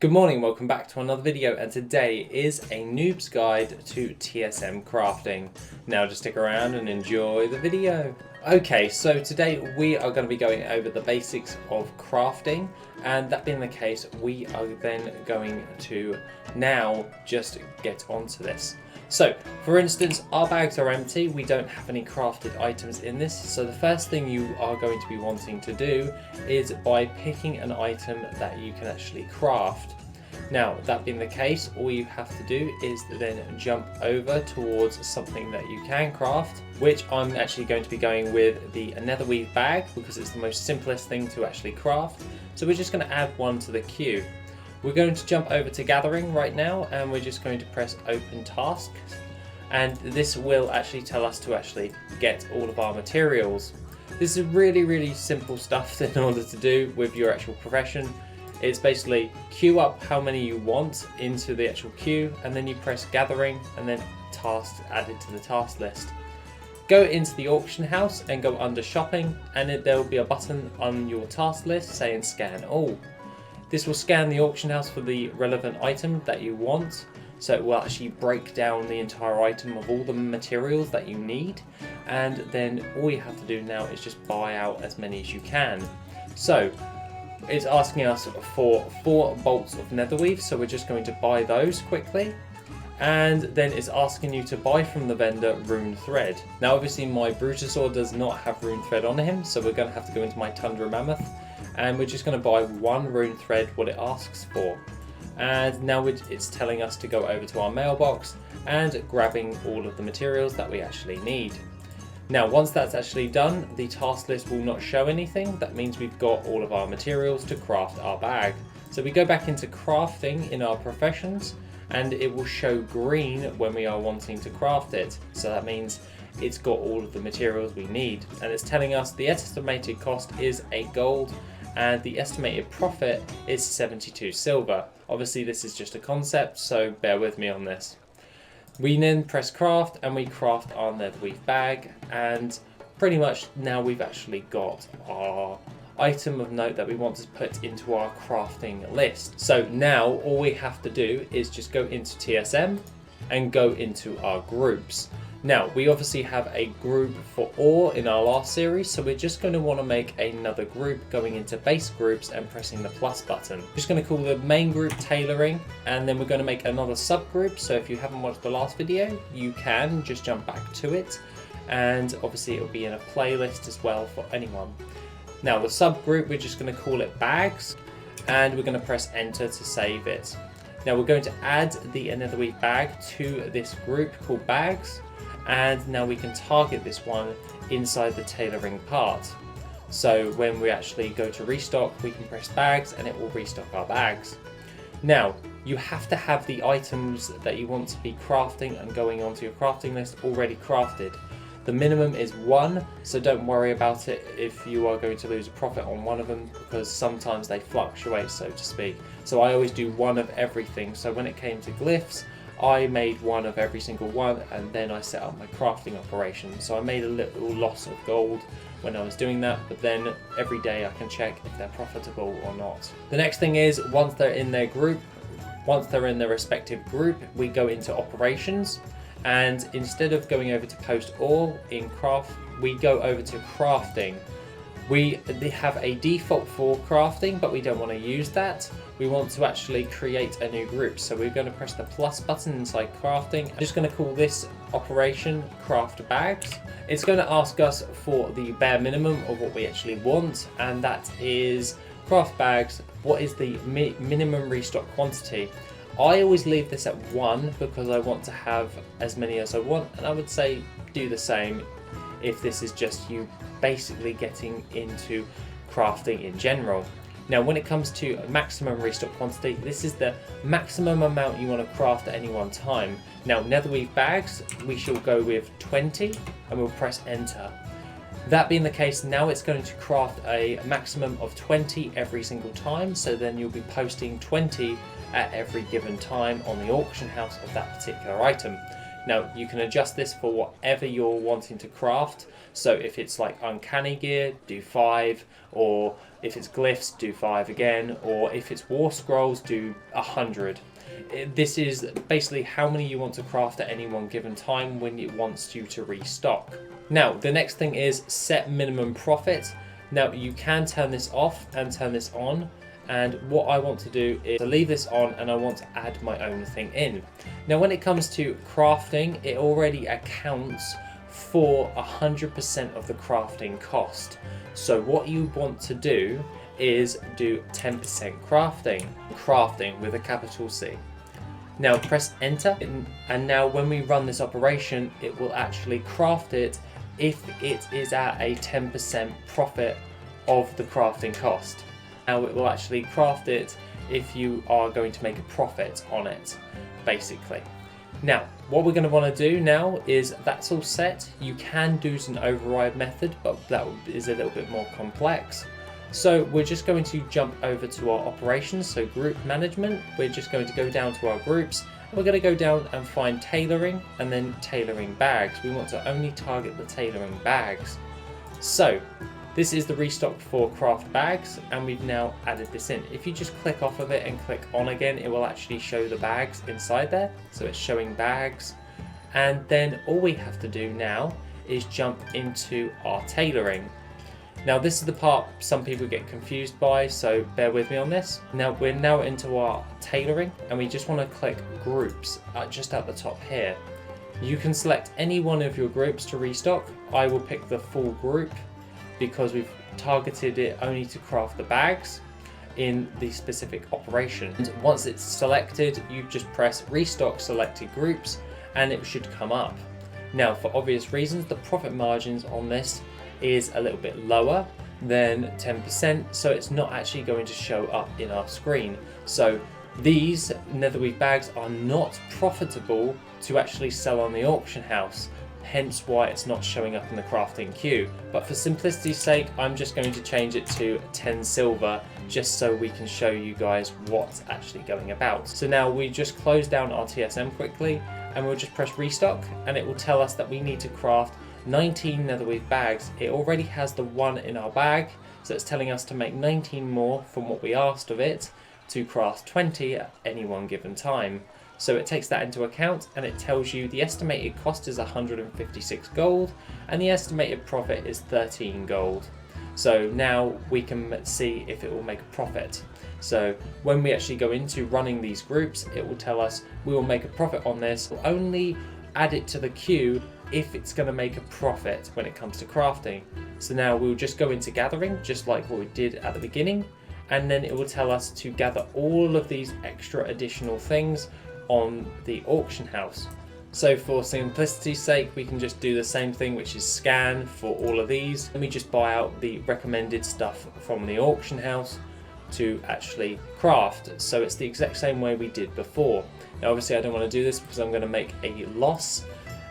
Good morning, welcome back to another video, and today is a noob's guide to TSM crafting. Now just stick around and enjoy the video. Okay, so today we are going to be going over the basics of crafting, and that being the case, we are then going to now just get onto this. So, for instance, our bags are empty, we don't have any crafted items in this, so the first thing you are going to be wanting to do is by picking an item that you can actually craft. Now, that being the case, all you have to do is then jump over towards something that you can craft, which I'm actually going to be going with the nether weave bag because it's the most simplest thing to actually craft. So we're just going to add one to the queue. We're going to jump over to gathering right now, and we're just going to press open task, and this will actually tell us to actually get all of our materials. This is really simple stuff in order to do with your actual profession. It's basically queue up how many you want into the actual queue, and then you press gathering and then tasks added to the task list. Go into the auction house and go under shopping, and there will be a button on your task list saying scan all. This will scan the auction house for the relevant item that you want, so it will actually break down the entire item of all the materials that you need, and then all you have to do now is just buy out as many as you can. So it's asking us for 4 bolts of netherweave, so we're just going to buy those quickly. And then it's asking you to buy from the vendor rune thread. Now obviously my Brutosaur does not have rune thread on him, so we're going to have to go into my Tundra Mammoth, and we're just going to buy 1 rune thread, what it asks for. And now it's telling us to go over to our mailbox and grabbing all of the materials that we actually need. Now once that's actually done, the task list will not show anything. That means we've got all of our materials to craft our bag. So we go back into crafting in our professions, and it will show green when we are wanting to craft it. So that means it's got all of the materials we need, and it's telling us the estimated cost is 8 gold and the estimated profit is 72 silver. Obviously this is just a concept, so bear with me on this. We then press craft and we craft our netherweave bag, and pretty much now we've actually got our item of note that we want to put into our crafting list. So now all we have to do is just go into TSM and go into our groups. Now we obviously have a group for ore in our last series, so we're just going to want to make another group, going into base groups and pressing the plus button. We're just going to call the main group Tailoring, and then we're going to make another subgroup. So if you haven't watched the last video, you can just jump back to it, and obviously it will be in a playlist as well for anyone. Now the subgroup, we're just going to call it bags, and we're going to press enter to save it. Now we're going to add the netherweave bag to this group called bags, and now we can target this one inside the tailoring part. So when we actually go to restock, we can press bags and it will restock our bags. Now you have to have the items that you want to be crafting and going onto your crafting list already crafted. The minimum is 1, so don't worry about it if you are going to lose a profit on one of them, because sometimes they fluctuate, so to speak. So I always do 1 of everything. So when it came to glyphs, I made 1 of every single one, and then I set up my crafting operation. So I made a little loss of gold when I was doing that, but then every day I can check if they're profitable or not. The next thing is, once they're in their group, once they're in their respective group, we go into operations. And instead of going over to post ore in craft, we go over to crafting. They have a default for crafting, but we don't want to use that. We want to actually create a new group. So we're going to press the plus button inside crafting. I'm just going to call this operation craft bags. It's going to ask us for the bare minimum of what we actually want, and that is craft bags. What is the minimum restock quantity? I always leave this at 1 because I want to have as many as I want, and I would say do the same if this is just you basically getting into crafting in general. Now when it comes to maximum restock quantity, this is the maximum amount you want to craft at any one time. Now netherweave bags, we shall go with 20 and we'll press enter. That being the case, now it's going to craft a maximum of 20 every single time, so then you'll be posting 20 at every given time on the auction house of that particular item. Now you can adjust this for whatever you're wanting to craft. So if it's like uncanny gear, do 5, or if it's glyphs, do 5 again, or if it's war scrolls, do 100. This is basically how many you want to craft at any one given time when it wants you to restock. Now the next thing is set minimum profit. Now you can turn this off and turn this on, and what I want to do is to leave this on, and I want to add my own thing in. Now when it comes to crafting, it already accounts for 100% of the crafting cost. So what you want to do is do 10% crafting with a capital C. Now press enter, and now when we run this operation, it will actually craft it if it is at a 10% profit of the crafting cost. Now it will actually craft it if you are going to make a profit on it, basically. Now what we're going to want to do now is that's all set. You can do an override method, but that is a little bit more complex. So we're just going to jump over to our operations, so group management. We're just going to go down to our groups, and we're going to go down and find tailoring, and then tailoring bags. We want to only target the tailoring bags. So this is the restock for craft bags, and we've now added this in. If you just click off of it and click on again, it will actually show the bags inside there. So it's showing bags, and then all we have to do now is jump into our tailoring. Now this is the part some people get confused by, so bear with me on this. Now we're now into our tailoring, and we just want to click groups just at the top here. You can select any one of your groups to restock. I will pick the full group because we've targeted it only to craft the bags in the specific operation. And once it's selected, you just press restock selected groups and it should come up. Now for obvious reasons, the profit margins on this is a little bit lower than 10%, so it's not actually going to show up in our screen. So these netherweave bags are not profitable to actually sell on the auction house, hence why it's not showing up in the crafting queue. But for simplicity's sake, I'm just going to change it to 10 silver just so we can show you guys what's actually going about. So now we just close down our TSM quickly, and we'll just press restock, and it will tell us that we need to craft 19 netherweave bags. It already has the 1 in our bag, so it's telling us to make 19 more from what we asked of it to craft 20 at any one given time. So it takes that into account, and it tells you the estimated cost is 156 gold and the estimated profit is 13 gold. So now we can see if it will make a profit. So when we actually go into running these groups, it will tell us we will make a profit on this. We'll only add it to the queue if it's going to make a profit when it comes to crafting. So now we'll just go into gathering, just like what we did at the beginning, and then it will tell us to gather all of these extra additional things on the auction house. So for simplicity's sake, we can just do the same thing, which is scan for all of these. Let me just buy out the recommended stuff from the auction house to actually craft. So it's the exact same way we did before. Now obviously I don't want to do this because I'm going to make a loss.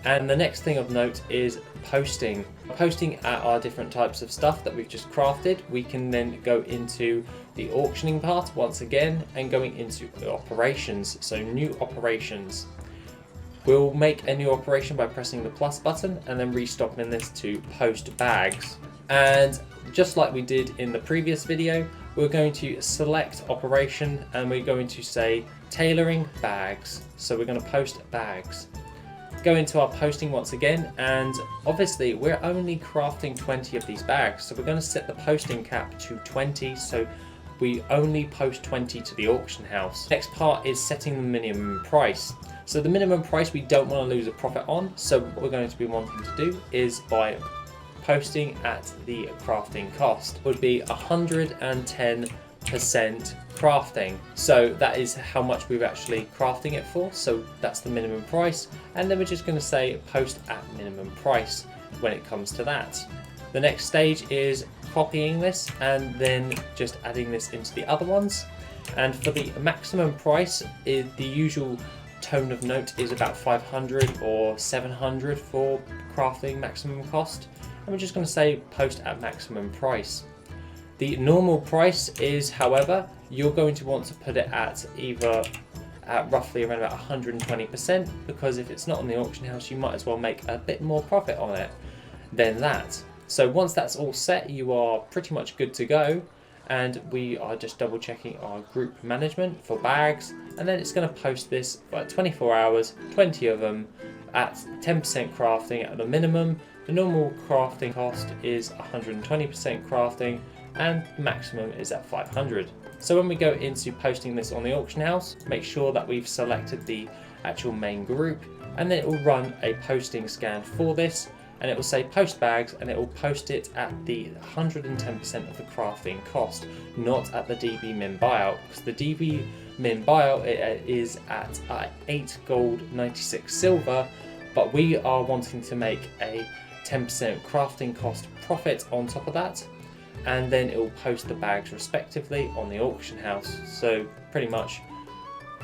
And the next thing of note is posting. Posting at our different types of stuff that we've just crafted, we can then go into the auctioning part once again and going into operations. So new operations. We'll make a new operation by pressing the plus button and then restocking this to post bags. And just like we did in the previous video, we're going to select operation and we're going to say tailoring bags. So we're going to post bags. Go into our posting once again, and obviously we're only crafting 20 of these bags, so we're going to set the posting cap to 20, so we only post 20 to the auction house. Next part is setting the minimum price. So the minimum price we don't want to lose a profit on, so what we're going to be wanting to do is by posting at the crafting cost would be 110% crafting. So that is how much we're actually crafting it for, so that's the minimum price, and then we're just going to say post at minimum price when it comes to that. The next stage is copying this and then just adding this into the other ones. And for the maximum price, the usual tone of note is about 500 or 700 for crafting maximum cost, and we're just going to say post at maximum price. The normal price is, however, you're going to want to put it at either at roughly around about 120%, because if it's not on the auction house, you might as well make a bit more profit on it than that. So once that's all set, you are pretty much good to go. And we are just double checking our group management for bags, and then it's going to post this for 24 hours, 20 of them at 10% crafting at the minimum. The normal crafting cost is 120% crafting, and maximum is at 500. So when we go into posting this on the auction house, make sure that we've selected the actual main group, and then it will run a posting scan for this, and it will say post bags, and it will post it at the 110% of the crafting cost, not at the DB min buyout, because the DB min buyout is at 8 gold, 96 silver, but we are wanting to make a 10% crafting cost profit on top of that, and then it will post the bags respectively on the auction house. So pretty much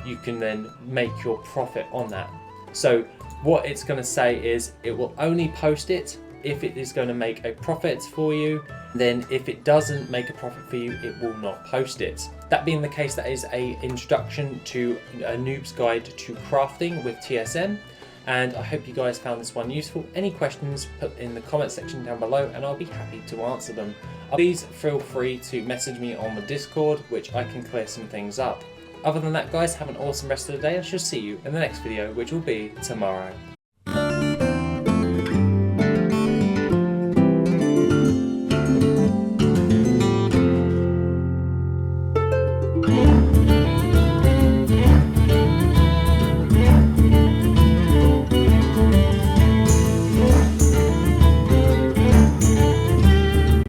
you can then make your profit on that. So what it's going to say is it will only post it if it is going to make a profit for you. Then if it doesn't make a profit for you, it will not post it. That being the case, that is a introduction to a noob's guide to crafting with TSM. And I hope you guys found this one useful. Any questions, put in the comment section down below and I'll be happy to answer them. Please feel free to message me on the Discord, which I can clear some things up. Other than that, guys, have an awesome rest of the day. I shall see you in the next video, which will be tomorrow.